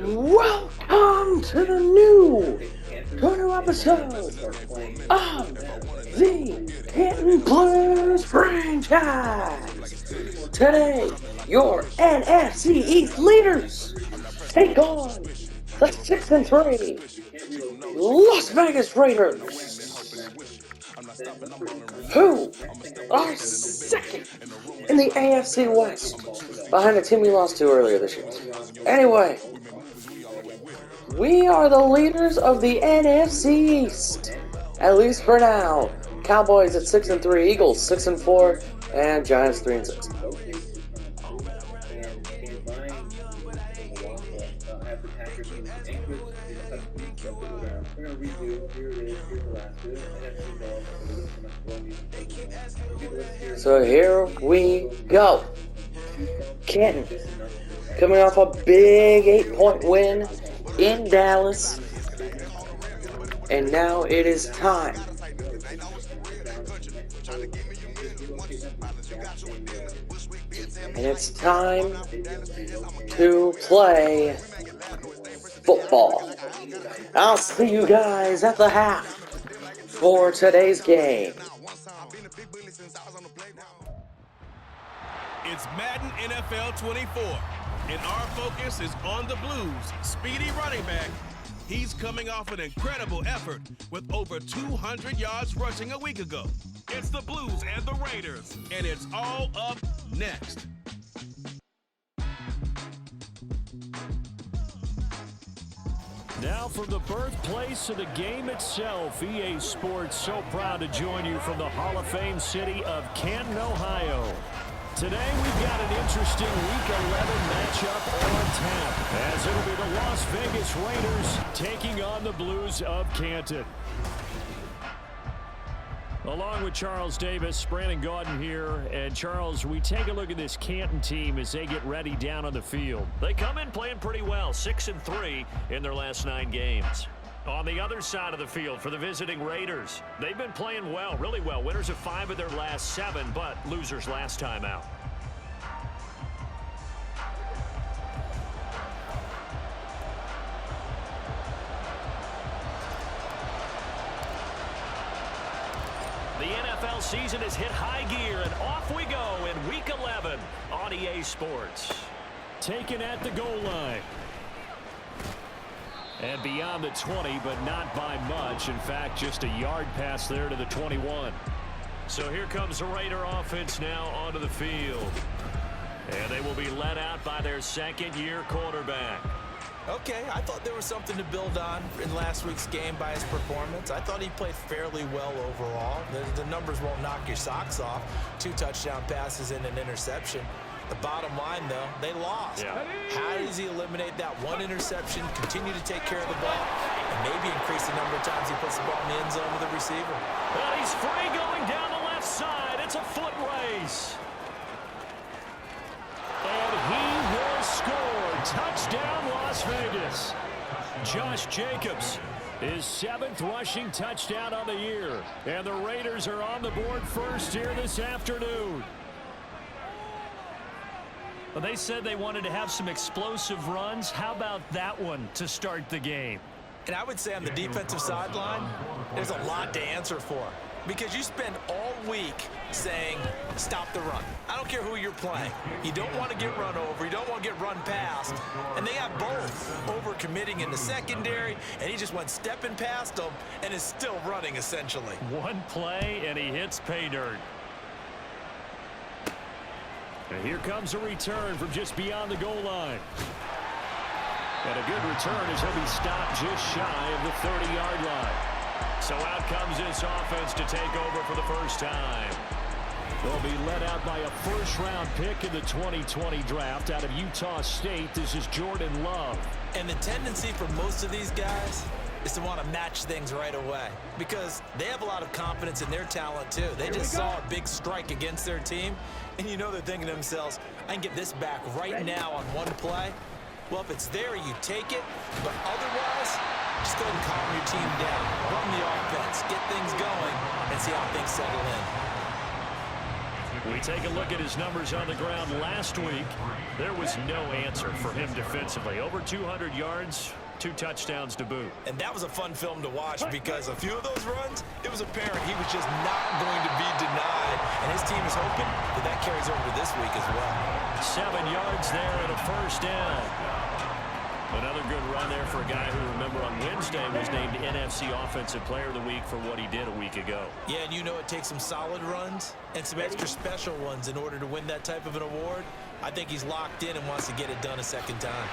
Welcome to the new episode of the Canton Blues franchise. Today, your NFC East leaders take on the 6-3 Las Vegas Raiders, who are second in the AFC West, behind a team we lost to earlier this year. Anyway, we are the leaders of the NFC East, at least for now. Cowboys at 6-3, Eagles 6-4, and Giants 3-6. So here we go. Canton coming off a big 8-point win in Dallas. And now it is time to play football. I'll see you guys at the half for today's game. It's Madden NFL 24, and our focus is on the Blues' speedy running back. He's coming off an incredible effort with over 200 yards rushing a week ago. It's the Blues and the Raiders, and it's all up next. Now from the birthplace of the game itself, EA Sports so proud to join you from the Hall of Fame city of Canton, Ohio. Today we've got an interesting Week 11 matchup on tap, as it'll be the Las Vegas Raiders taking on the Blues of Canton. Along with Charles Davis, Brandon Gaudin here. And Charles, we take a look at this Canton team as they get ready down on the field. They come in playing pretty well, 6-3 in their last 9 games. On the other side of the field for the visiting Raiders, they've been playing well, really well. Winners of 5 of their last 7, but losers last time out. The NFL season has hit high gear, and off we go in Week 11 on EA Sports. Taken at the goal line. And beyond the 20, but not by much. In fact, just a yard pass there to the 21. So here comes the Raider offense now onto the field. And they will be led out by their second-year quarterback. Okay, I thought there was something to build on in last week's game by his performance. I thought he played fairly well overall. The numbers won't knock your socks off. 2 touchdown passes and an interception. The bottom line, though, they lost. Yeah. How does he eliminate that one interception, continue to take care of the ball, and maybe increase the number of times he puts the ball in the end zone with the receiver? Well, he's free going down the left side. It's a foot race. And he will score. Touchdown, Las Vegas. Josh Jacobs, his 7th rushing touchdown on the year. And the Raiders are on the board first here this afternoon. Well, they said they wanted to have some explosive runs. How about that one to start the game? And I would say on the defensive sideline, there's a lot to answer for. Because you spend all week saying, stop the run. I don't care who you're playing. You don't want to get run over. You don't want to get run past. And they have both. Over-committing in the secondary, and he just went stepping past them and is still running, essentially. One play, and he hits pay dirt. And here comes a return from just beyond the goal line. And a good return as he'll be stopped just shy of the 30-yard line. So out comes this offense to take over for the first time. They'll be led out by a first-round pick in the 2020 draft out of Utah State. This is Jordan Love. And the tendency for most of these guys is to want to match things right away because they have a lot of confidence in their talent too. They just saw a big strike against their team, and you know they're thinking to themselves, I can get this back right now on one play. Well, if it's there, you take it, but otherwise, just go ahead and calm your team down, run the offense, get things going, and see how things settle in. We take a look at his numbers on the ground last week. There was no answer for him defensively. Over 200 yards, 2 touchdowns to boot. And that was a fun film to watch because a few of those runs, it was apparent he was just not going to be denied. And his team is hoping that that carries over to this week as well. 7 yards there and a first down. Another good run there for a guy who, remember, on Wednesday was named NFC Offensive Player of the Week for what he did a week ago. Yeah, and you know it takes some solid runs and some extra special ones in order to win that type of an award. I think he's locked in and wants to get it done a second time.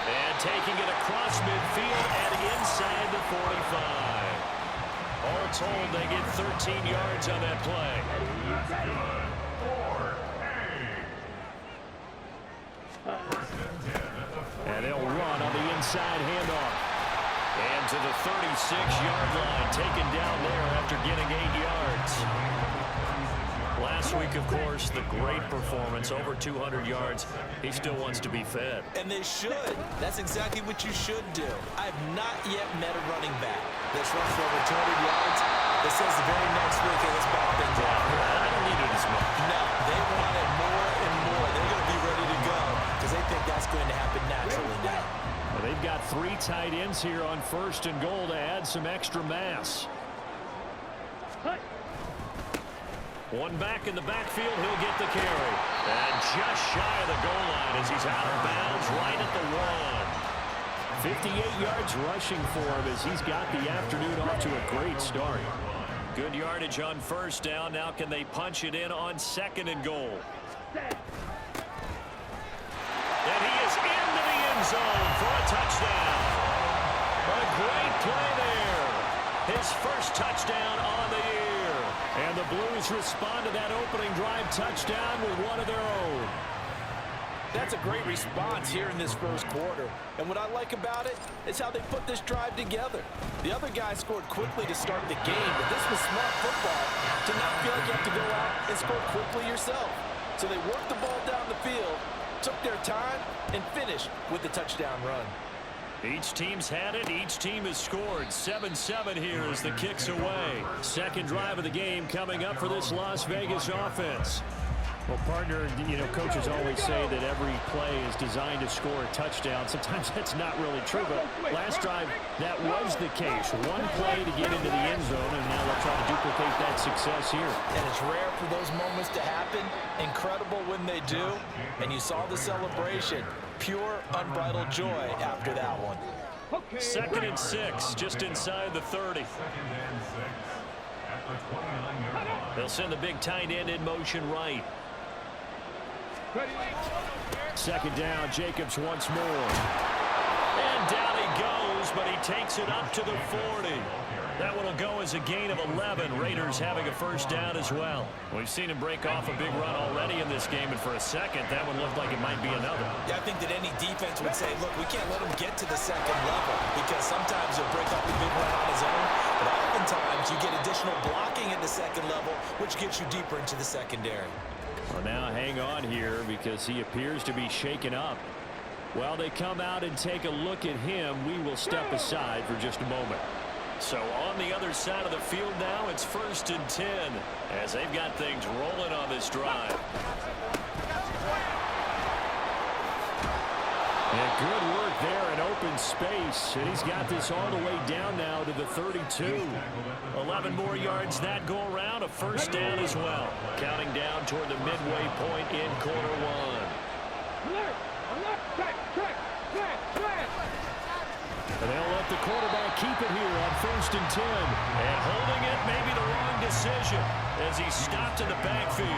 And taking it across midfield and inside the 45. All told, they get 13 yards on that play. And they'll run on the inside handoff. And to the 36-yard line, taken down there after getting 8 yards. Last week, of course, the great performance, over 200 yards. He still wants to be fed. And they should. That's exactly what you should do. I have not yet met a running back that's run for over 200 yards that says the very next week, hey, let's back things up. I don't need it as much. No, they want it more and more. They're going to be ready to go because they think that's going to happen naturally now. Well, they've got 3 tight ends here on 1st and goal to add some extra mass. One back in the backfield, he'll get the carry. And just shy of the goal line as he's out of bounds right at the 1. 58 yards rushing for him as he's got the afternoon off to a great start. Good yardage on 1st down. Now can they punch it in on 2nd and goal? And he is into the end zone for a touchdown. A great play there. His first touchdown on the year. And the Blues respond to that opening drive touchdown with one of their own. That's a great response here in this first quarter. And what I like about it is how they put this drive together. The other guy scored quickly to start the game, but this was smart football to not feel like you have to go out and score quickly yourself. So they worked the ball down the field, took their time, and finished with the touchdown run. Each team's had it. Each team has scored. 7-7 here as the kick's away. Second drive of the game coming up for this Las Vegas offense. Well, partner, you know, coaches always say that every play is designed to score a touchdown. Sometimes that's not really true, but last drive, that was the case. One play to get into the end zone, and now they'll try to duplicate that success here. And it's rare for those moments to happen. Incredible when they do. And you saw the celebration. Pure, unbridled joy after that one. 2nd and 6, just inside the 30. They'll send the big tight end in motion right. 2nd down, Jacobs once more. And down he goes, but he takes it up to the 40. That one will go as a gain of 11. Raiders having a first down as well. We've seen him break off a big run already in this game, and for a second, that one looked like it might be another. Yeah, I think that any defense would say, look, we can't let him get to the 2nd level because sometimes he'll break off a big run on his own, but oftentimes you get additional blocking at the 2nd level, which gets you deeper into the secondary. Well, now hang on here because he appears to be shaken up. While they come out and take a look at him, we will step aside for just a moment. So on the other side of the field now, it's 1st and 10 as they've got things rolling on this drive. And good work there in open space. And he's got this all the way down now to the 32. 11 more yards that go around, a first down as well. Counting down toward the midway point in quarter 1. And they'll let the quarterback keep it here on 1st and 10. And holding it may be the wrong decision as he's stopped in the backfield.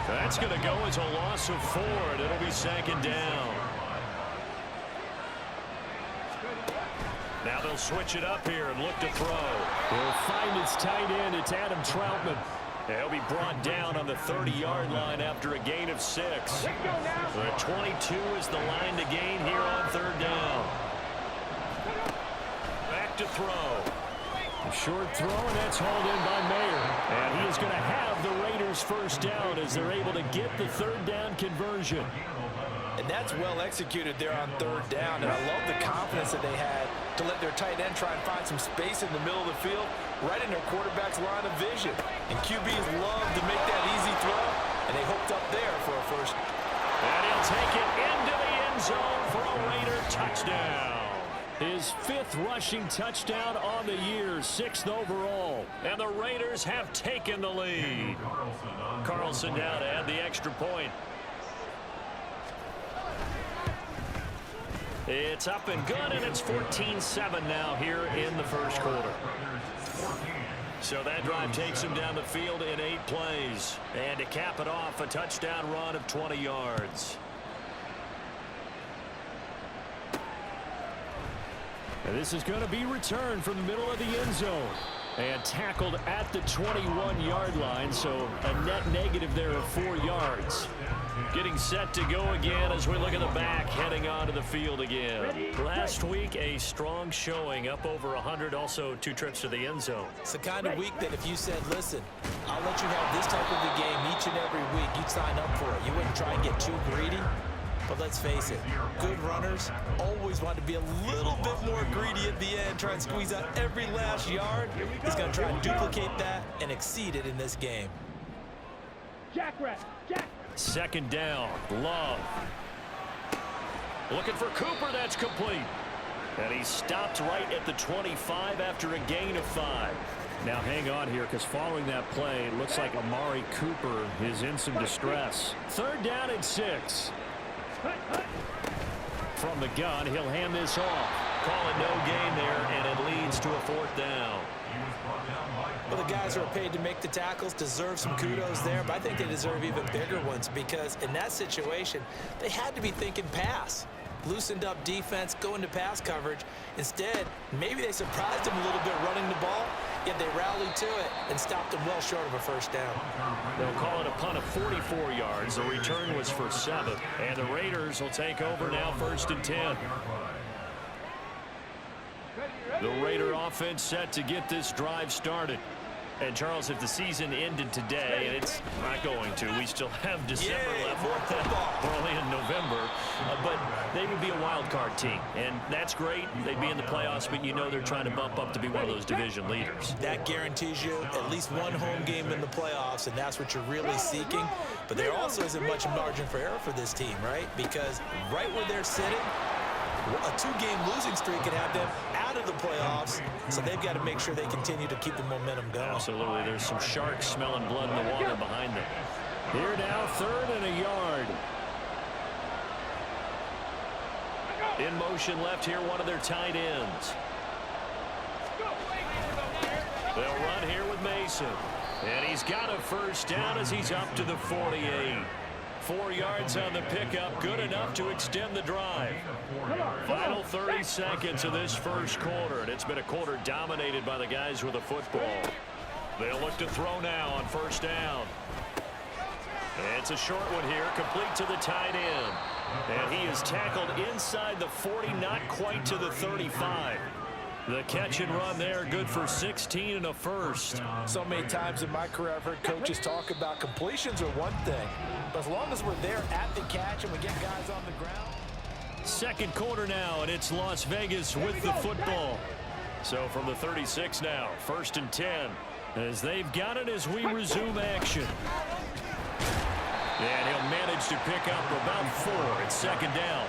That's going to go as a loss of 4, and it'll be 2nd down. Now they'll switch it up here and look to throw. They'll find its tight end. It's Adam Troutman. He'll be brought down on the 30-yard line after a gain of 6. The 22 is the line to gain here on 3rd down. Back to throw. A short throw, and that's hauled in by Mayer. And he is going to have the Raiders first down as they're able to get the 3rd down conversion. And that's well executed there on 3rd down. And I love the confidence that they had to let their tight end try and find some space in the middle of the field, right in their quarterback's line of vision. And QBs love to make that easy throw And they hooked up there for a first. And he'll take it into the end zone for a Raider touchdown. His 5th rushing touchdown on the year, 6th overall. And the Raiders have taken the lead. Carlson now to add the extra point. It's up and good, and it's 14-7 now here in the first quarter. So that drive takes him down the field in 8 plays. And to cap it off, a touchdown run of 20 yards. And this is going to be returned from the middle of the end zone. And tackled at the 21-yard line, so a net negative there of 4 yards. Getting set to go again as we look at the back, heading onto the field again. Last week, a strong showing, up over 100, also 2 trips to the end zone. It's the kind of week that if you said, listen, I'll let you have this type of a game each and every week, you'd sign up for it. You wouldn't try and get too greedy. But let's face it, good runners always want to be a little bit more greedy at the end, try and squeeze out every last yard. He's going to try and duplicate that and exceed it in this game. Second down, Love. Looking for Cooper, that's complete. And he stopped right at the 25 after a gain of 5. Now hang on here, because following that play, it looks like Amari Cooper is in some distress. 3rd down and 6. From the gun, he'll hand this off. Call it no gain there, and it leads to a 4th down. Well, the guys who are paid to make the tackles deserve some kudos there, but I think they deserve even bigger ones because in that situation, they had to be thinking pass. Loosened up defense, go into pass coverage. Instead, maybe they surprised him a little bit running the ball, yet they rallied to it and stopped him well short of a first down. They'll call it a punt of 44 yards. The return was for 7. And the Raiders will take over now, 1st and 10. The Raider offense set to get this drive started. And, Charles, if the season ended today, and it's not going to, we still have December left. We're only in November. But they would be a wild card team. And that's great. They'd be in the playoffs, but you know they're trying to bump up to be one of those division leaders. That guarantees you at least one home game in the playoffs, and that's what you're really seeking. But there also isn't much margin for error for this team, right? Because right where they're sitting, a 2-game losing streak could have them out of the playoffs, so they've got to make sure they continue to keep the momentum going. Absolutely. There's some sharks smelling blood in the water behind them. Here now, 3rd and a yard. In motion left here, one of their tight ends. They'll run here with Mason. And he's got a first down as he's up to the 48. 4 yards on the pickup, good enough to extend the drive. Final 30 seconds of this first quarter, and it's been a quarter dominated by the guys with the football. They'll look to throw now on 1st down. It's a short one here, complete to the tight end. And he is tackled inside the 40, not quite to the 35. The catch and run there, good for 16 and a first. So many times in my career, I've heard coaches talk about completions are one thing, but as long as we're there at the catch and we get guys on the ground. Second quarter now, and it's Las Vegas with the football. So from the 36 now, 1st and 10, as they've got it as we resume action. And he'll manage to pick up about 4. It's 2nd down.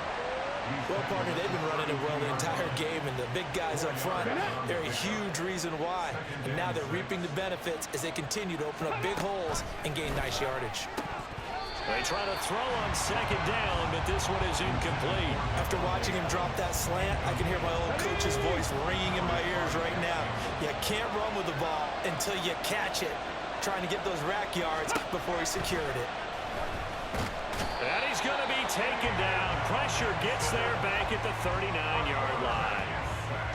Well, partner, they've been running it well the entire game, and the big guys up front, they're a huge reason why. And now they're reaping the benefits as they continue to open up big holes and gain nice yardage. They try to throw on 2nd down, but this one is incomplete. After watching him drop that slant, I can hear my old coach's voice ringing in my ears right now. You can't run with the ball until you catch it, trying to get those rack yards before he secured it. And he's going to be taken down. Pressure gets there back at the 39-yard line.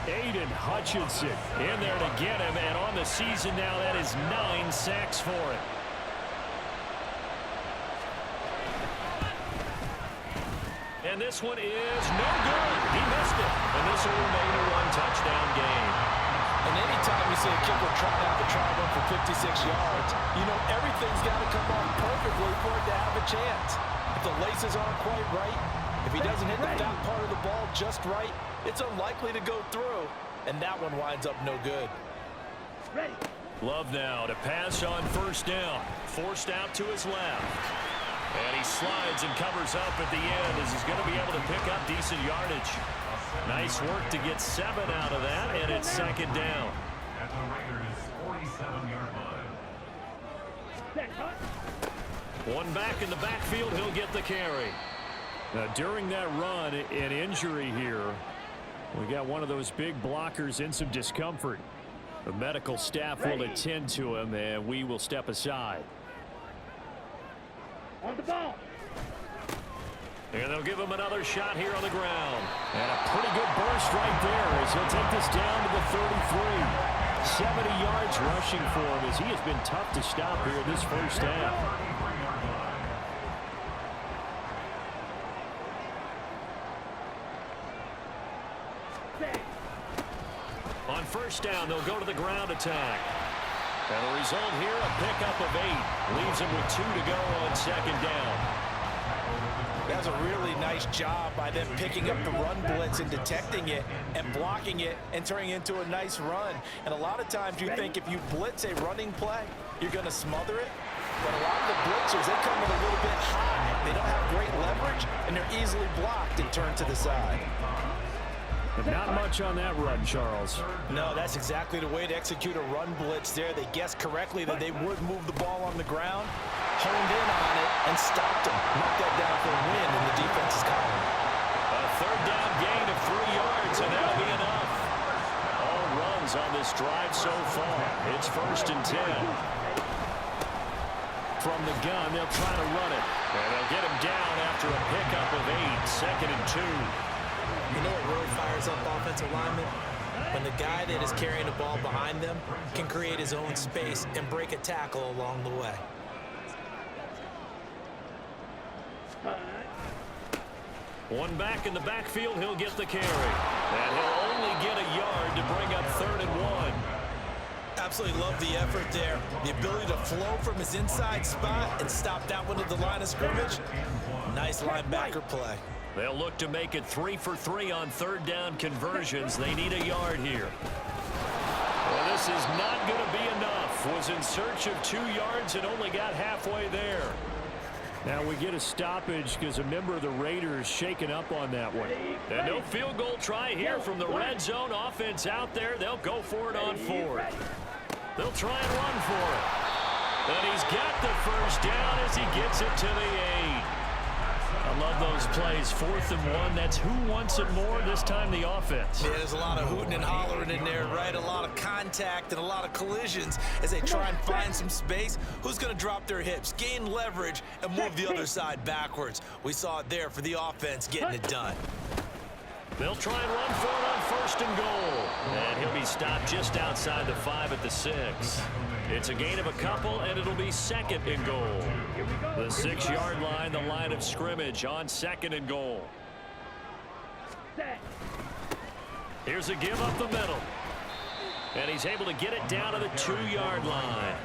Aiden Hutchinson in there to get him, and on the season now, that is 9 sacks for him. And this one is no good. He missed it. And this will remain a 1-touchdown game. And anytime you see a kicker trying out the try run for 56 yards, you know everything's got to come off perfectly for it to have a chance. If the laces aren't quite right, if he doesn't hit the fat part of the ball just right, it's unlikely to go through. And that one winds up no good. Love now to pass on first down. Forced out to his left. And he slides and covers up at the end as he's going to be able to pick up decent yardage. Nice work to get 7 out of that, and it's second down. At the Raiders' 47-yard line. One back in the backfield, he'll get the carry. Now, during that run, an injury here. We got one of those big blockers in some discomfort. The medical staff will attend to him, and we will step aside. On the ball. And they'll give him another shot here on the ground. And a pretty good burst right there as he'll take this down to the 33. 70 yards rushing for him as he has been tough to stop here this first half. On first down, they'll go to the ground attack. And the result here, a pickup of 8. Leaves him with 2 to go on second down. That's a really nice job by them picking up the run blitz and detecting it and blocking it and turning it into a nice run. And a lot of times you think if you blitz a running play, you're going to smother it. But a lot of the blitzers, they come in a little bit high. They don't have great leverage, and they're easily blocked and turned to the side. But not much on that run, Charles. No, that's exactly the way to execute a run blitz there. They guessed correctly that they would move the ball on the ground, honed in on it, and stopped them. Knocked that down for a win in the defense's column. A third down gain of 3 yards, and that'll be enough. All runs on this drive so far. It's 1st and 10. From the gun, they'll try to run it. And they'll get him down after a pickup of 8. 2nd and 2. You know what really fires up offensive linemen? When the guy that is carrying the ball behind them can create his own space and break a tackle along the way. One back in the backfield, he'll get the carry. And he'll only get a yard to bring up 3rd and 1. Absolutely love the effort there. The ability to flow from his inside spot and stop that one at the line of scrimmage. Nice linebacker play. They'll look to make it 3 for 3 on 3rd down conversions. They need a yard here. Well, this is not going to be enough. Was in search of 2 yards and only got halfway there. Now we get a stoppage because a member of the Raiders shaken up on that one. And no field goal try here from the red zone. Offense out there. They'll go for it on 4th. They'll try and run for it. And he's got the first down as he gets it to the 8. I love those plays. 4th and 1. That's who wants it more, this time the offense. Yeah, there's a lot of hooting and hollering in there, right? A lot of contact and a lot of collisions as they try and find some space. Who's going to drop their hips, gain leverage, and move the other side backwards? We saw it there for the offense getting it done. They'll try and run for it on 1st and goal. And he'll be stopped just outside the 5 at the 6. It's a gain of a couple, and it'll be 2nd and goal. The 6-yard line, the line of scrimmage on 2nd and goal. Here's a give up the middle. And he's able to get it down to the 2-yard line.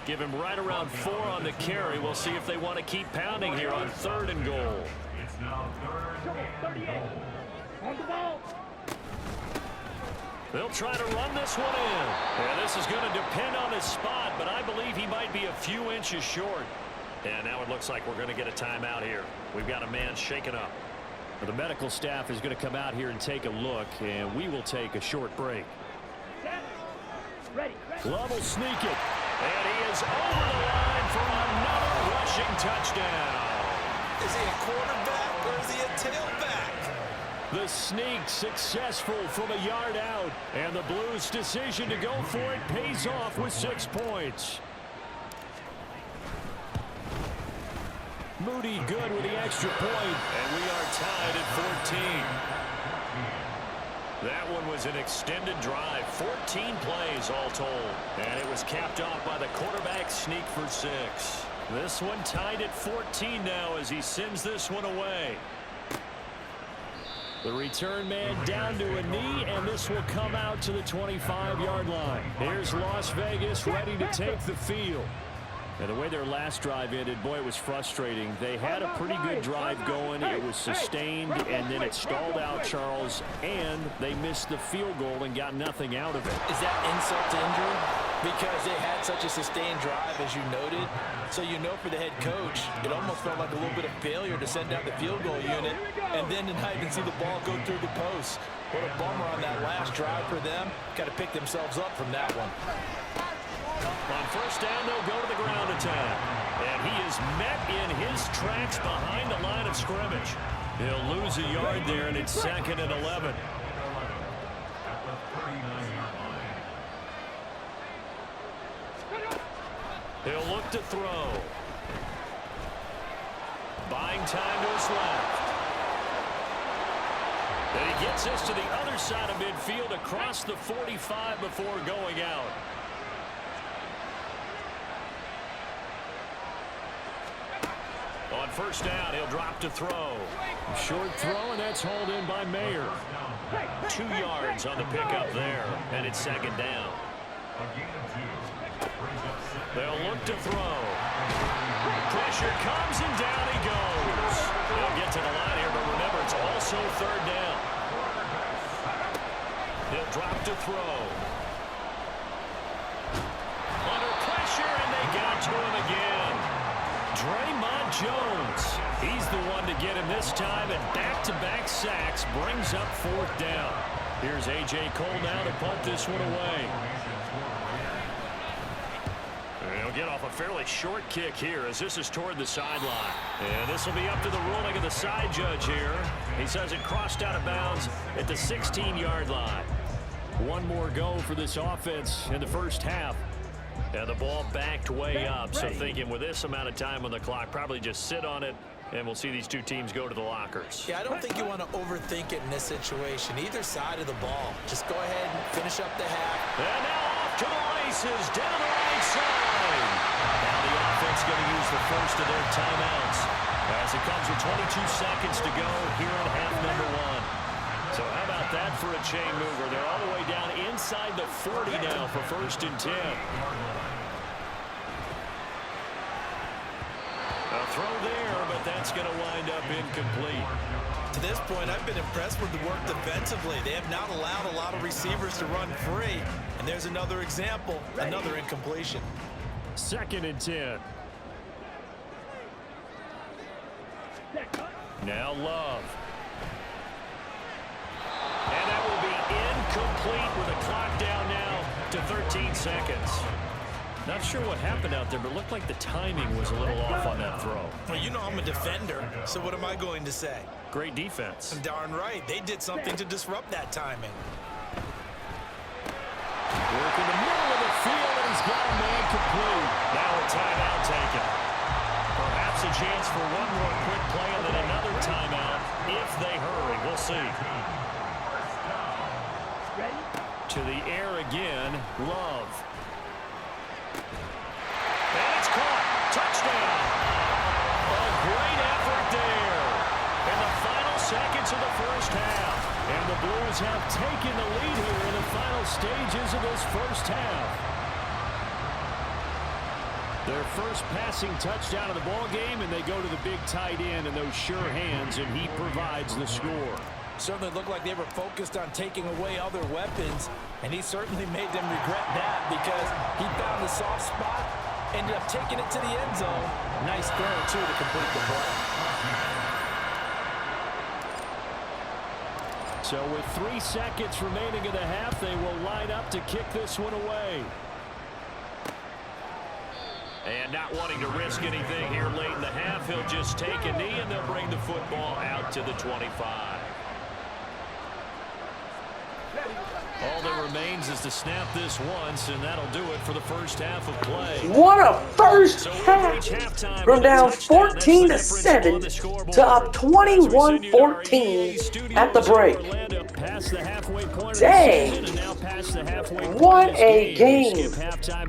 Give him right around 4 on the carry. We'll see if they want to keep pounding here on 3rd and goal. It's now 3rd and goal. On the ball. They'll try to run this one in. And this is going to depend on his spot, but I believe he might be a few inches short. And now it looks like we're going to get a timeout here. We've got a man shaken up. The medical staff is going to come out here and take a look, and we will take a short break. Ready. Love will sneak it. And he is over the line for another rushing touchdown. Is he a quarterback or is he a tailback? The sneak successful from a yard out. And the Blues' decision to go for it pays off with 6 points. Moody good with the extra point. And we are tied at 14. That one was an extended drive. 14 plays all told. And it was capped off by the quarterback sneak for 6. This one tied at 14 now as he sends this one away. The return man down to a knee, and this will come out to the 25-yard line. Here's Las Vegas ready to take the field. And the way their last drive ended, boy, it was frustrating. They had a pretty good drive going. It was sustained, and then it stalled out, Charles, and they missed the field goal and got nothing out of it. Is that insult to injury? Because they had such a sustained drive, as you noted. So you know for the head coach, it almost felt like a little bit of failure to send out the field goal unit and then to not even see the ball go through the post. What a bummer on that last drive for them. Got to pick themselves up from that one. On first down, they'll go to the ground attack. And he is met in his tracks behind the line of scrimmage. He'll lose a yard there, and it's 2nd and 11. He'll look to throw. Buying time to his left. And he gets us to the other side of midfield across the 45 before going out. On first down, he'll drop to throw. Short throw, and that's hauled in by Mayer. 2 yards on the pickup there, and it's 2nd down. They'll look to throw. Pressure comes, and down he goes. They'll get to the line here, but remember, it's also 3rd down. He'll drop to throw. Under pressure, and they got to him again. Draymond Jones, he's the one to get him this time, and back-to-back sacks brings up 4th down. Here's A.J. Cole now to punt this one away. He'll get off a fairly short kick here as this is toward the sideline. And this will be up to the ruling of the side judge here. He says it crossed out of bounds at the 16-yard line. One more go for this offense in the first half. And the ball backed way up. So thinking with this amount of time on the clock, probably just sit on it, and we'll see these two teams go to the lockers. Yeah, I don't think you want to overthink it in this situation. Either side of the ball. Just go ahead and finish up the half. And now off to the races, down the right side. Now the offense going to use the first of their timeouts as it comes with 22 seconds to go here in half number 1. So how about that for a chain mover? They're all the way down inside the 40 now for 1st and 10. A throw there, but that's going to wind up incomplete. To this point, I've been impressed with the work defensively. They have not allowed a lot of receivers to run free. And there's another example, another incompletion. 2nd and 10. Now Love. And that will be incomplete with a clock down now to 13 seconds. Not sure what happened out there, but it looked like the timing was a little off on that throw. Well, you know I'm a defender, so what am I going to say? Great defense. Darn right. They did something to disrupt that timing. Work in the middle of the field, and he's got a man complete. Now a timeout taken. Perhaps a chance for one more quick play and then another timeout if they hurry. We'll see. To the air again, Love. And it's caught. Touchdown. A great effort there. In the final seconds of the first half. And the Blues have taken the lead here in the final stages of this first half. Their first passing touchdown of the ball game, and they go to the big tight end and those sure hands, and he provides the score. Certainly looked like they were focused on taking away other weapons, and he certainly made them regret that because he found the soft spot, ended up taking it to the end zone. Nice throw, too, to complete the play. So with 3 seconds remaining in the half, they will line up to kick this one away. And not wanting to risk anything here late in the half, he'll just take a knee, and they'll bring the football out to the 25. All that remains is to snap this once, and that'll do it for the first half of play. What a first half! From down 14-7 to up 21-14 at the break. Dang! What a game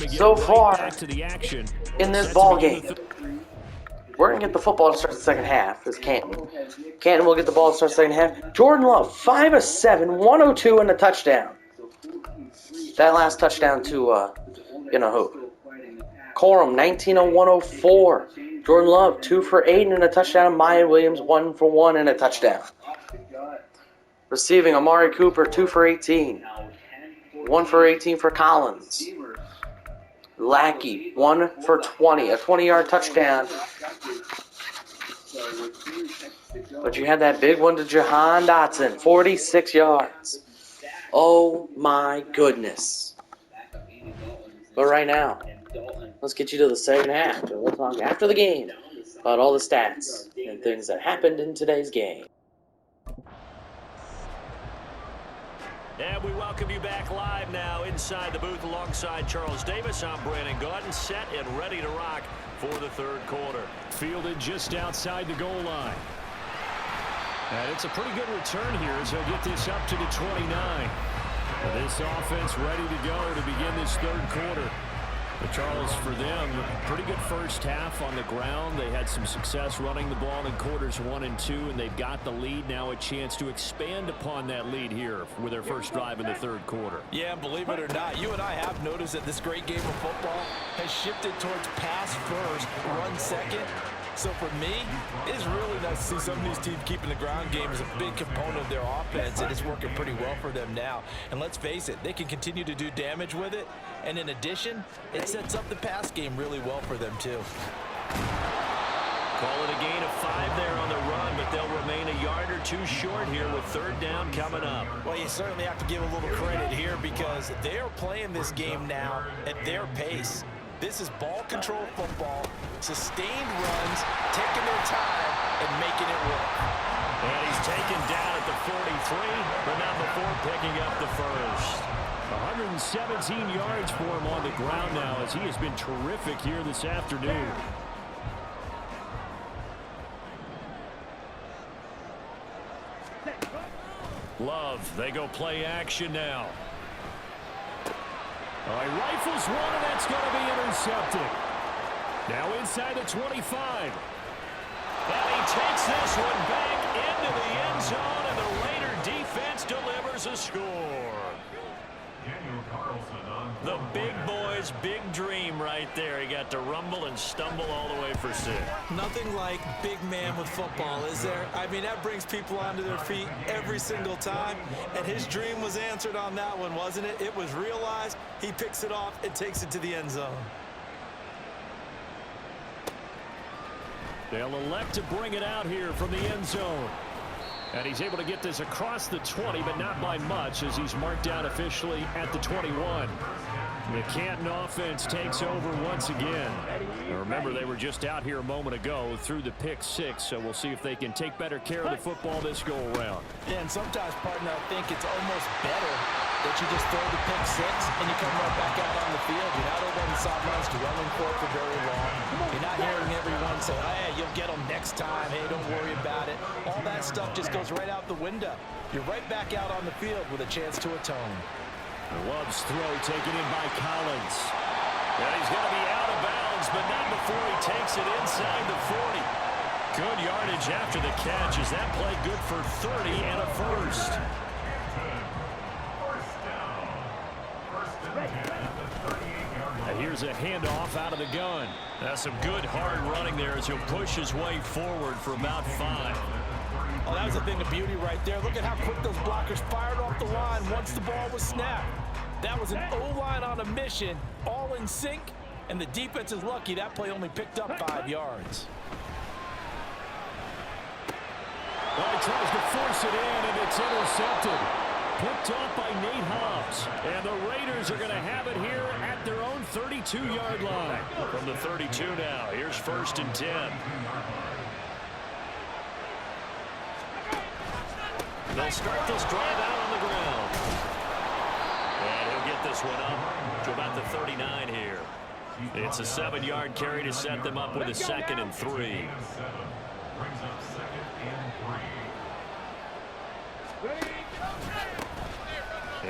so far in this ball game. We're going to get the football to start the second half. It's Canton. Canton will get the ball to start the second half. Jordan Love, 5 of 7, 102 and a touchdown. That last touchdown to, you know who? Corum, 19 of 104. Jordan Love, 2 for 8 and a touchdown. Maya Williams, 1 for 1 and a touchdown. Receiving, Amari Cooper, 2 for 18. 1 for 18 for Collins. Lackey, 1 for 20, a 20-yard touchdown. But you had that big one to Jahan Dotson, 46 yards. Oh my goodness. But right now, let's get you to the second half. We'll talk after the game about all the stats and things that happened in today's game. And we welcome you back live now inside the booth alongside Charles Davis. I'm Brandon Gordon, set and ready to rock for the third quarter. Fielded just outside the goal line. And it's a pretty good return here as they'll get this up to the 29. This offense ready to go to begin this third quarter. But Charles, for them, pretty good first half on the ground. They had some success running the ball in quarters 1 and 2, and they've got the lead. Now a chance to expand upon that lead here with their first drive in the third quarter. Yeah, believe it or not, you and I have noticed that this great game of football has shifted towards pass first, run second. So for me, it's really nice to see some of these teams keeping the ground game as a big component of their offense, and it's working pretty well for them now. And let's face it, they can continue to do damage with it. And in addition, it sets up the pass game really well for them too. Call it a gain of 5 there on the run, but they'll remain a yard or two short here with third down coming up. Well, you certainly have to give a little credit here because they are playing this game now at their pace. This is ball control football, sustained runs, taking their time, and making it work. And he's taken down at the 43, but not before picking up the first. 117 yards for him on the ground now as he has been terrific here this afternoon. Love, they go play action now. All right, rifles one, and that's going to be intercepted. Now inside the 25. And he takes this one back into the end zone, and the Raider defense delivers a score. The big boy's big dream right there. He got to rumble and stumble all the way for 6. Nothing like big man with football, is there? I mean, that brings people onto their feet every single time. And his dream was answered on that one, wasn't it? It was realized. He picks it off and takes it to the end zone. They'll elect to bring it out here from the end zone. And he's able to get this across the 20, but not by much as he's marked down officially at the 21. The Canton offense takes over once again. Now remember, they were just out here a moment ago through the pick 6, so we'll see if they can take better care of the football this go-around. Yeah, and sometimes, partner, I think it's almost better that you just throw the pick 6 and you come right back out on the field. You're not over on the sidelines running for it for very long. You're not hearing everyone say, hey, you'll get them next time. Hey, don't worry about it. All that stuff just goes right out the window. You're right back out on the field with a chance to atone. Love's throw taken in by Collins. And he's going to be out of bounds, but not before he takes it inside the 40. Good yardage after the catch. Is that play good for 30 and a first? And here's a handoff out of the gun. That's some good hard running there as he'll push his way forward for about 5. Oh, that was a thing of beauty right there. Look at how quick those blockers fired off the line once the ball was snapped. That was an O-line on a mission, all in sync, and the defense is lucky that play only picked up 5 yards. Well, he tries to force it in, and it's intercepted. Picked off by Nate Hobbs. And the Raiders are going to have it here at their own 32-yard line. From the 32 now, here's 1st and 10. They'll start this drive out on the ground. And he'll get this one up to about the 39 here. It's a 7-yard carry to set them up with a 2nd and 3. Brings up 2nd and 3.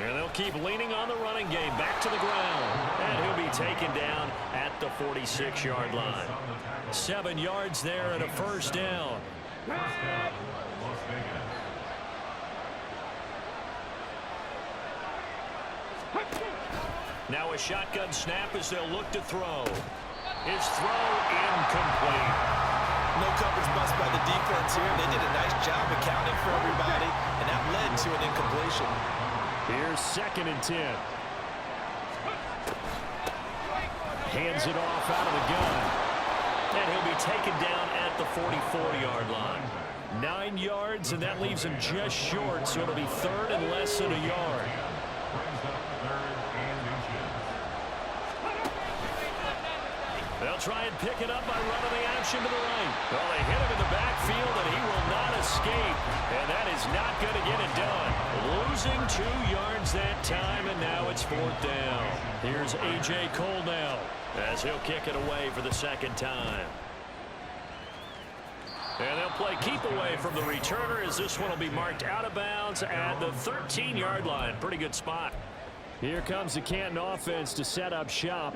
And they'll keep leaning on the running game. Back to the ground. And he'll be taken down at the 46-yard line. 7 yards there and a first down. First down, Las Vegas. Now a shotgun snap as they'll look to throw. His throw incomplete. No coverage bust by the defense here. They did a nice job accounting for everybody, and that led to an incompletion. Here's 2nd and 10. Hands it off out of the gun. And he'll be taken down at the 44-yard line. 9 yards, and that leaves him just short, so it'll be third and less than a yard. They'll try and pick it up by running the action to the right. Well, they hit him in the backfield, and he will not escape. And that is not going to get it done. Losing 2 yards that time, and now it's 4th down. Here's A.J. Cole now, as he'll kick it away for the second time. And they'll play keep away from the returner, as this one will be marked out of bounds at the 13-yard line. Pretty good spot. Here comes the Canton offense to set up shop.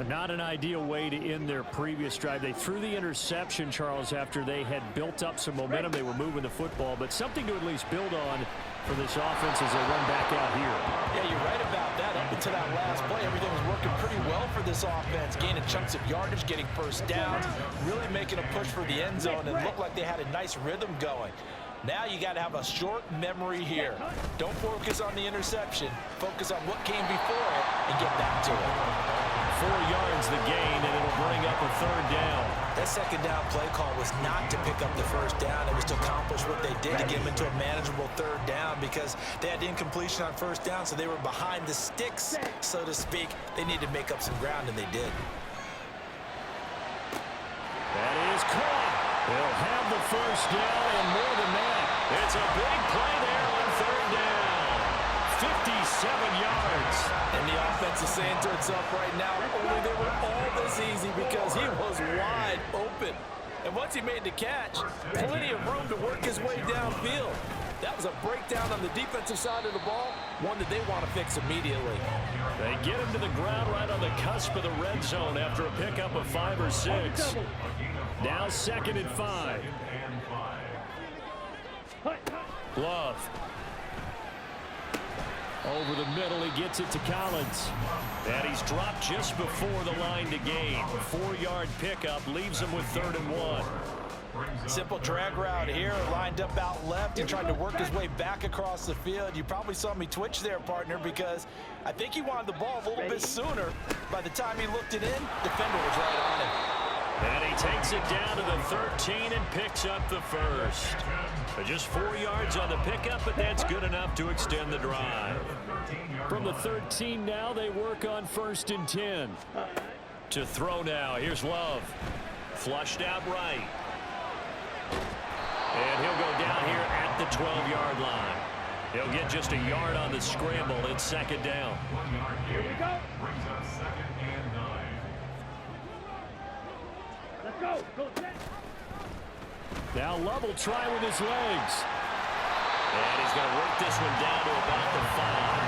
Not an ideal way to end their previous drive. They threw the interception, Charles, after they had built up some momentum. They were moving the football, but something to at least build on for this offense as they run back out here. Yeah, you're right about that. Up until that last play, everything was working pretty well for this offense. Gaining chunks of yardage, getting first downs, really making a push for the end zone, and looked like they had a nice rhythm going. Now you got to have a short memory here. Don't focus on the interception. Focus on what came before it and get back to it. 4 yards the gain, and it'll bring up a third down. That second down play call was not to pick up the first down. It was to accomplish what they did to get them into a manageable third down because they had incompletion on first down, so they were behind the sticks, so to speak. They needed to make up some ground, and they did. That is caught. They'll have the first down and more than that. It's a big play there on third down. 57 yards. And the offense is saying to itself right now, only they were all this easy because he was wide open. And once he made the catch, plenty of room to work his way downfield. That was a breakdown on the defensive side of the ball, one that they want to fix immediately. They get him to the ground right on the cusp of the red zone after a pickup of 5 or 6. Now 2nd and 5. Love. Over the middle, he gets it to Collins. And he's dropped just before the line to gain. 4-yard pickup leaves him with 3rd and 1. Simple drag route here, lined up out left and tried to work his way back across the field. You probably saw me twitch there, partner, because I think he wanted the ball a little bit sooner. By the time he looked it in, defender was right on him. And he takes it down to the 13 and picks up the first. Just 4 yards on the pickup, but that's good enough to extend the drive. From the 13 now, they work on 1st and 10. To throw now, here's Love. Flushed out right. And he'll go down here at the 12-yard line. He'll get just a yard on the scramble. It's 2nd down. Here we go. Brings up 2nd and 9. Let's go. Go, set. Now Love will try with his legs. And he's going to work this one down to about the 5.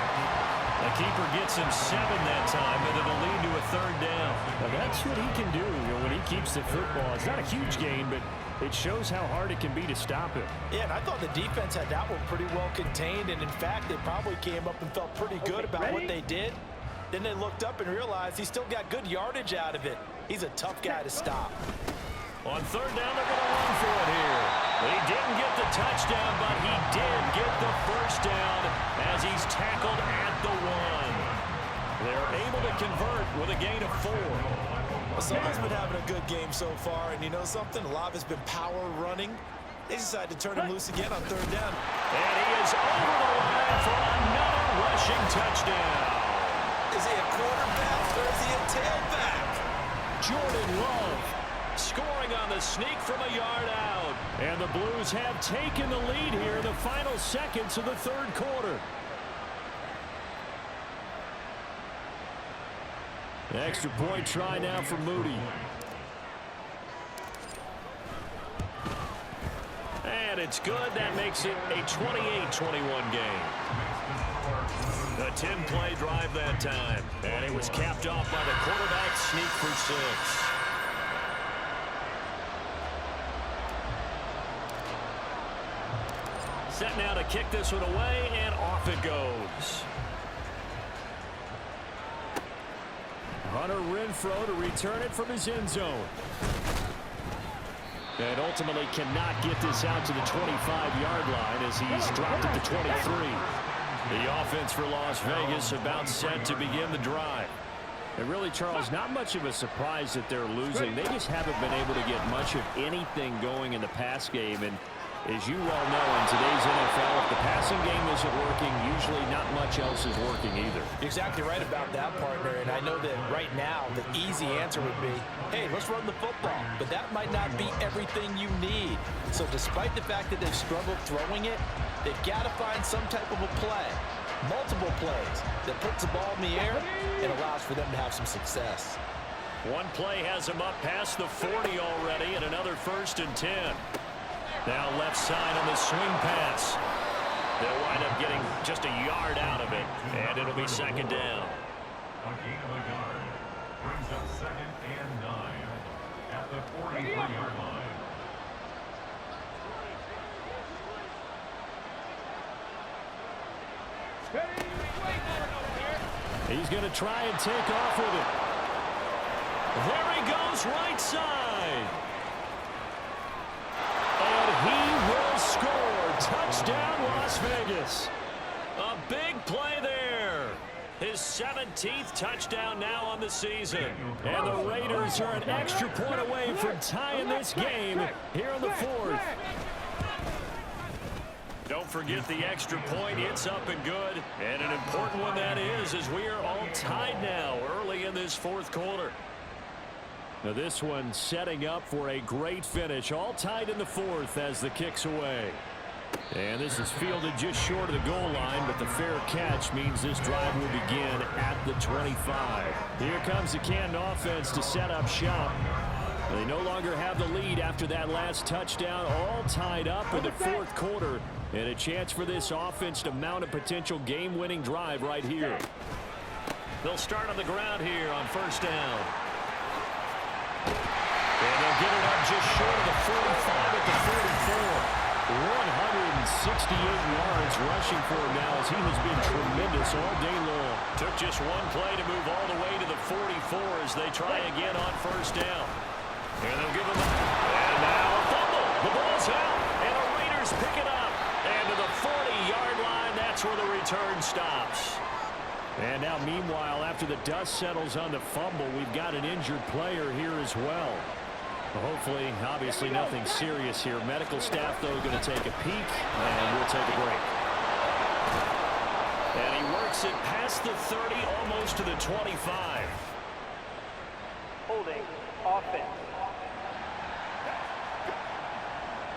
The keeper gets him 7 that time, and it'll lead to a 3rd down. Now that's what he can do when he keeps the football. It's not a huge gain, but it shows how hard it can be to stop him. Yeah, and I thought the defense had that one pretty well contained, and in fact, they probably came up and felt pretty good about what they did. Then they looked up and realized he still got good yardage out of it. He's a tough guy to stop. On 3rd down, they're going to run for it here. He didn't get the touchdown, but he did get the first down as he's tackled at the 1. They're able to convert with a gain of 4. Well, someone's been having a good game so far, and you know something? A lot of it's been power running. They decided to turn him loose again on 3rd down. And he is over the line for another rushing touchdown. Is he a quarterback or is he a tailback? Jordan Love scoring on the sneak from a yard out. And the Blues have taken the lead here in the final seconds of the 3rd quarter. Extra point try now for Moody. And it's good. That makes it a 28-21 game. A 10-play drive that time. And it was capped off by the quarterback sneak for 6. Set now to kick this one away, and off it goes. Hunter Renfrow to return it from his end zone. And ultimately cannot get this out to the 25-yard line as he's dropped at the 23. The offense for Las Vegas about set to begin the drive. And really, Charles, not much of a surprise that they're losing. They just haven't been able to get much of anything going in the pass game. And as you well know, in today's NFL, if the passing game isn't working, usually not much else is working either. You're exactly right about that, partner. And I know that right now the easy answer would be, hey, let's run the football. But that might not be everything you need. So despite the fact that they've struggled throwing it, they've got to find some type of a play, multiple plays, that puts the ball in the air and allows for them to have some success. One play has them up past the 40 already, and another 1st and 10. Now left side on the swing pass. They'll wind up getting just a yard out of it, and it'll be 2nd down. A gain of a yard brings up 2nd and 9 at the 43-yard line. He's going to try and take off with it. There he goes, right side. And he will score. Touchdown, Las Vegas. A big play there. His 17th touchdown now on the season. And the Raiders are an extra point away from tying this game here in the 4th. Don't forget the extra point. It's up and good. And an important one that is, as we are all tied now early in this 4th quarter. Now this one setting up for a great finish. All tied in the 4th as the kick's away. And this is fielded just short of the goal line, but the fair catch means this drive will begin at the 25. Here comes the Canton offense to set up shop. They no longer have the lead after that last touchdown. All tied up in the 4th quarter. And a chance for this offense to mount a potential game-winning drive right here. They'll start on the ground here on 1st down. And they'll get it up just short of the 45 at the 44. 168 yards rushing for him now as he has been tremendous all day long. Took just one play to move all the way to the 44 as they try again on 1st down. And they'll give him and now a fumble. The ball's out, and the Raiders pick it up. And to the 40-yard line, that's where the return stops. And now, meanwhile, after the dust settles on the fumble, we've got an injured player here as well. Hopefully, obviously, nothing serious here. Medical staff, though, going to take a peek, and we'll take a break. And he works it past the 30, almost to the 25. Holding offense.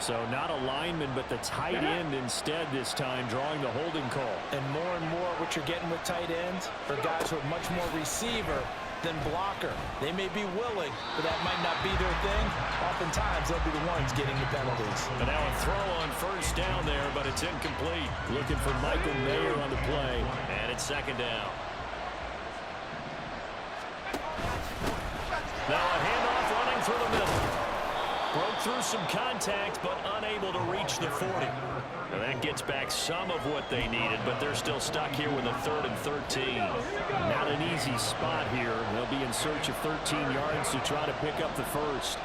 So not a lineman, but the tight end instead this time, drawing the holding call. And more, what you're getting with tight ends are guys who are much more receiver than blocker. They may be willing, but that might not be their thing. Oftentimes, they'll be the ones getting the penalties. And now a throw on 1st down there, but it's incomplete. Looking for Michael Mayer on the play, and it's 2nd down. Now a handoff running through the middle. Broke through some contact, but unable to reach the 40. Now that gets back some of what they needed, but they're still stuck here with a 3rd and 13. Not an easy spot here. They'll be in search of 13 yards to try to pick up the 1st.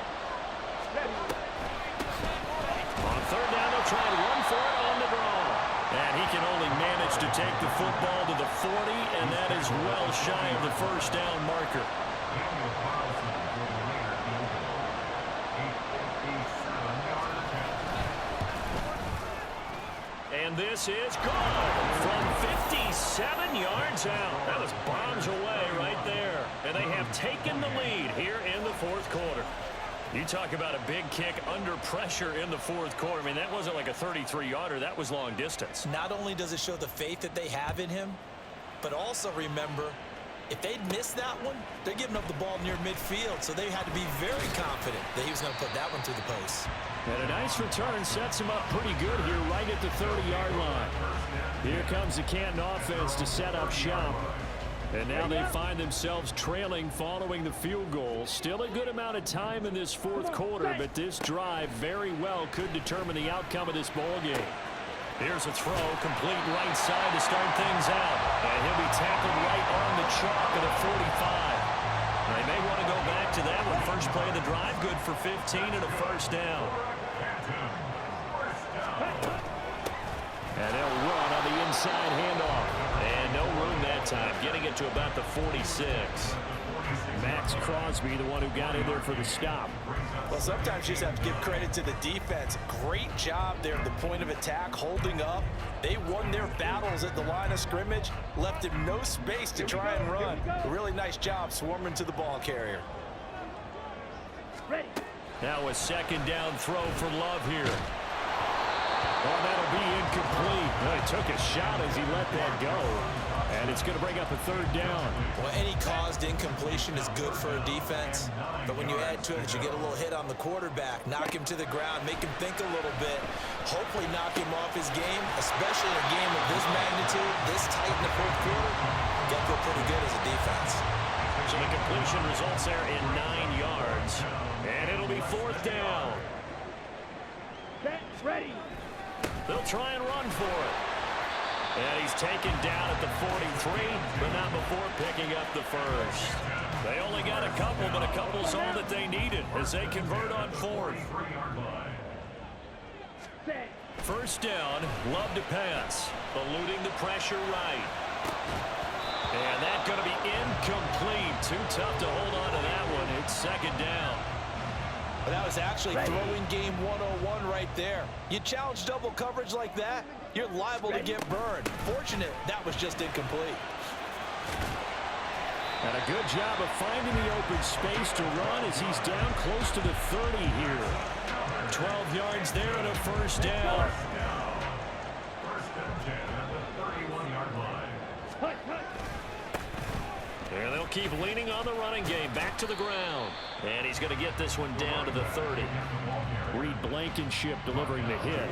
On 3rd down, they'll try to run for it on the draw. And he can only manage to take the football to the 40, and that is well shy of the 1st down marker. And this is gone from 57 yards out. That was bombs away right there. And they have taken the lead here in the 4th quarter. You talk about a big kick under pressure in the 4th quarter. I mean, that wasn't like a 33-yarder. That was long distance. Not only does it show the faith that they have in him, but also remember, if they'd missed that one, they're giving up the ball near midfield, so they had to be very confident that he was going to put that one through the post. And a nice return sets him up pretty good here right at the 30-yard line. Here comes the Canton offense to set up shop. And now they find themselves trailing following the field goal. Still a good amount of time in this 4th quarter, but this drive very well could determine the outcome of this ball game. Here's a throw, complete right side to start things out. And he'll be tackled right on the chalk at a 45. They may want to go back to that one. First play of the drive, good for 15 and a 1st down. And they'll run on the inside handoff. And no room that time, getting it to about the 46. Max Crosby, the one who got in there for the stop. Well, sometimes you just have to give credit to the defense. Great job there at the point of attack, holding up. They won their battles at the line of scrimmage, left him no space to try and run. A really nice job swarming to the ball carrier. Ready. Now a second down throw for Love here. Oh, that'll be incomplete. Well, he took a shot as he let that go. And it's going to bring up a third down. Well, any caused incompletion is good for a defense. But when you add to it, you get a little hit on the quarterback, knock him to the ground, make him think a little bit, hopefully knock him off his game, especially in a game of this magnitude, this tight in the fourth quarter. You got to feel pretty good as a defense. So the completion results there in 9 yards. And it'll be fourth down. Set. Ready. They'll try and run for it. And he's taken down at the 43, but not before picking up the first. They only got a couple, but a couple's all that they needed as they convert on fourth. Set. First down, Love to pass, eluding the pressure right. And that's going to be incomplete. Too tough to hold on to that one. It's second down. But that was actually throwing game 101 right there. You challenge double coverage like that, you're liable to get burned. Fortunate that was just incomplete. And a good job of finding the open space to run as he's down close to the 30 here. 12 yards there and a first down. First and 10 at the 31-yard line. Hut, hut. And they'll keep leaning on the running game. Back to the ground. And he's going to get this one down to the 30. Reed Blankenship delivering the hit.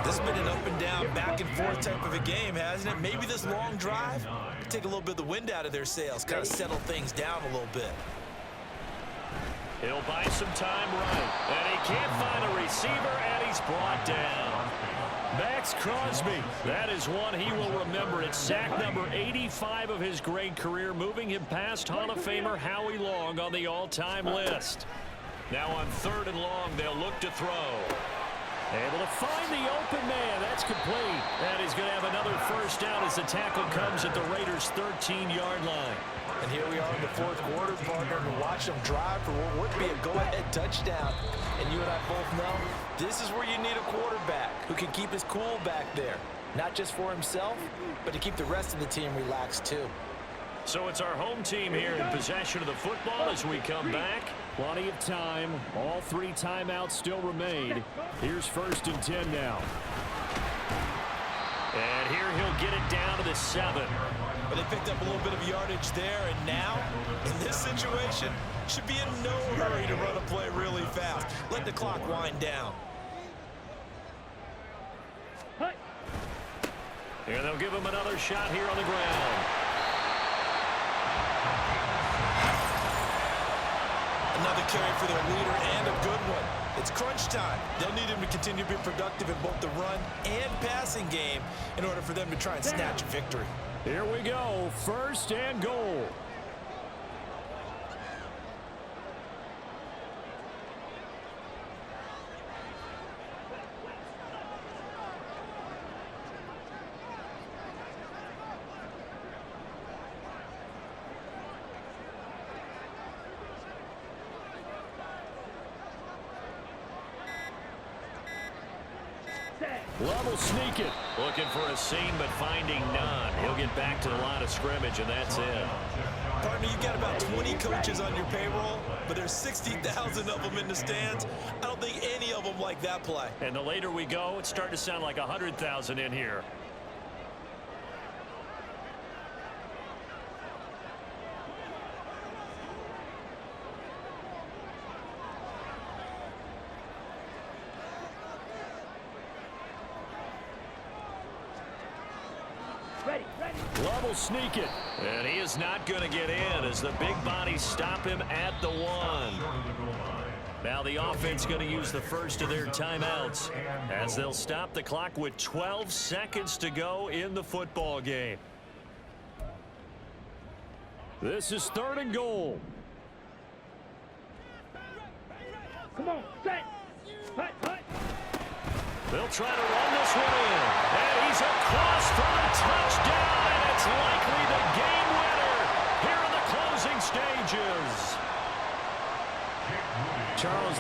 This has been an up and down, back and forth type of a game, hasn't it? Maybe this long drive could take a little bit of the wind out of their sails, kind of settle things down a little bit. He'll buy some time right. And he can't find a receiver, and he's brought down. Max Crosby, that is one he will remember. It's sack number 85 of his great career, moving him past Hall of Famer Howie Long on the all-time list. Now on third and long, they'll look to throw. Able to find the open man. That's complete. And he's going to have another first down as the tackle comes at the Raiders' 13-yard line. And here we are in the fourth quarter, partner, to watch them drive for what would be a go-ahead touchdown. And you and I both know this is where you need a quarterback who can keep his cool back there. Not just for himself, but to keep the rest of the team relaxed too. So it's our home team here in possession of the football as we come back. Plenty of time. All 3 timeouts still remain. Here's first and 10 now. And here he'll get it down to the 7. But they picked up a little bit of yardage there, and now, in this situation, should be in no hurry to run a play really fast. Let the clock wind down. Hut. And they'll give him another shot here on the ground. Another carry for their leader, and a good one. It's crunch time. They'll need him to continue to be productive in both the run and passing game in order for them to try and snatch a victory. Here we go. First and goal. Love will sneak it. Looking for a seam, but finding none. He'll get back to the line of scrimmage, and that's it. Partner, you've got about 20 coaches on your payroll, but there's 60,000 of them in the stands. I don't think any of them like that play. And the later we go, it's starting to sound like 100,000 in here. Ready, ready. Love will sneak it. And he is not going to get in as the big bodies stop him at the 1. Now the offense going to use the first of their timeouts as they'll stop the clock with 12 seconds to go in the football game. This is third and goal. Come on, set. Hut, hut. They'll try to run this one in. And he's across for a touchdown, and it's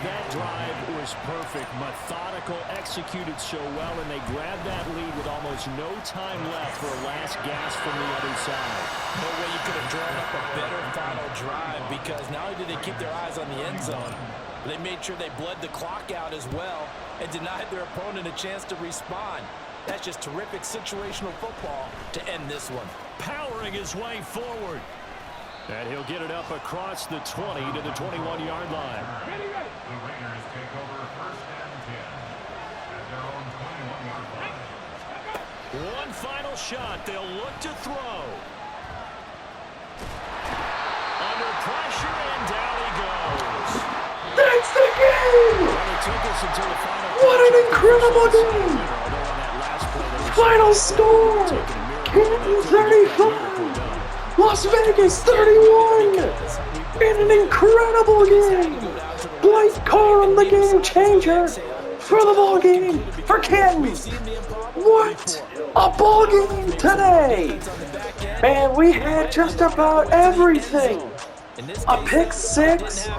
that drive was perfect, methodical, executed so well, and they grabbed that lead with almost no time left for a last gasp from the other side. No way you could have drawn up a better final drive, because not only did they keep their eyes on the end zone, but they made sure they bled the clock out as well and denied their opponent a chance to respond. That's just terrific situational football to end this one. Powering his way forward. And he'll get it up across the 20 to the 21-yard line. The Raiders take over 1st and 10 at their own 21-yard line. One final shot. They'll look to throw. Under pressure, and down he goes. That's the game! What an incredible game! Final score! Canton 35! Las Vegas 31! In an incredible game! Blake Corum, the game changer for the ball game for Canton! What a ball game today! Man, we had just about everything! A pick six,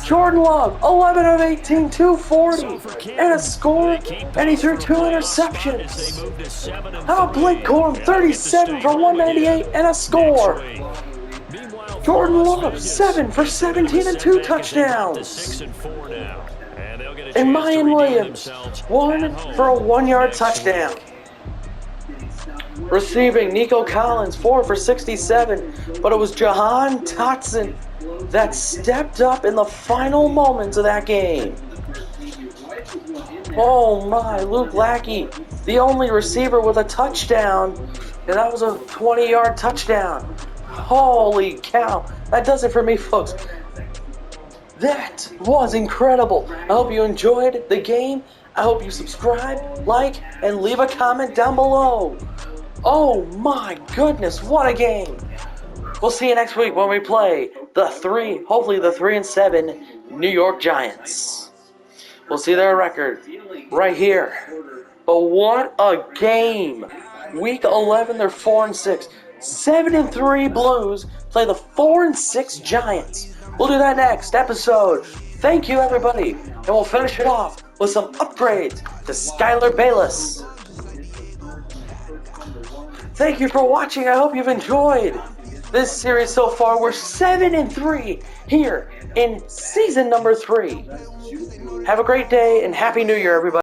Jordan Love, 11 of 18, 240, and a score, and he threw 2 interceptions. How about Blake Corum, 37 for 198 and a score? Jordan Love, 7 for 17 and 2 touchdowns. And Mayan Williams, 1 for a 1-yard touchdown. Receiving, Nico Collins, 4 for 67, but it was Jahan Dotson that stepped up in the final moments of that game. Oh my, Luke Lackey, the only receiver with a touchdown, and that was a 20-yard touchdown. Holy cow, that does it for me, folks. That was incredible. I hope you enjoyed the game. I hope you subscribe, like, and leave a comment down below. Oh my goodness, what a game! We'll see you next week when we play hopefully the 3-7 New York Giants. We'll see their record right here. But what a game! Week 11, they're 4-6. 7-3 Blues play the 4-6 Giants. We'll do that next episode. Thank you, everybody, and we'll finish it off with some upgrades to Skylar Bayless. Thank you for watching. I hope you've enjoyed this series so far. We're 7-3 here in season number 3. Have a great day and Happy New Year, everybody.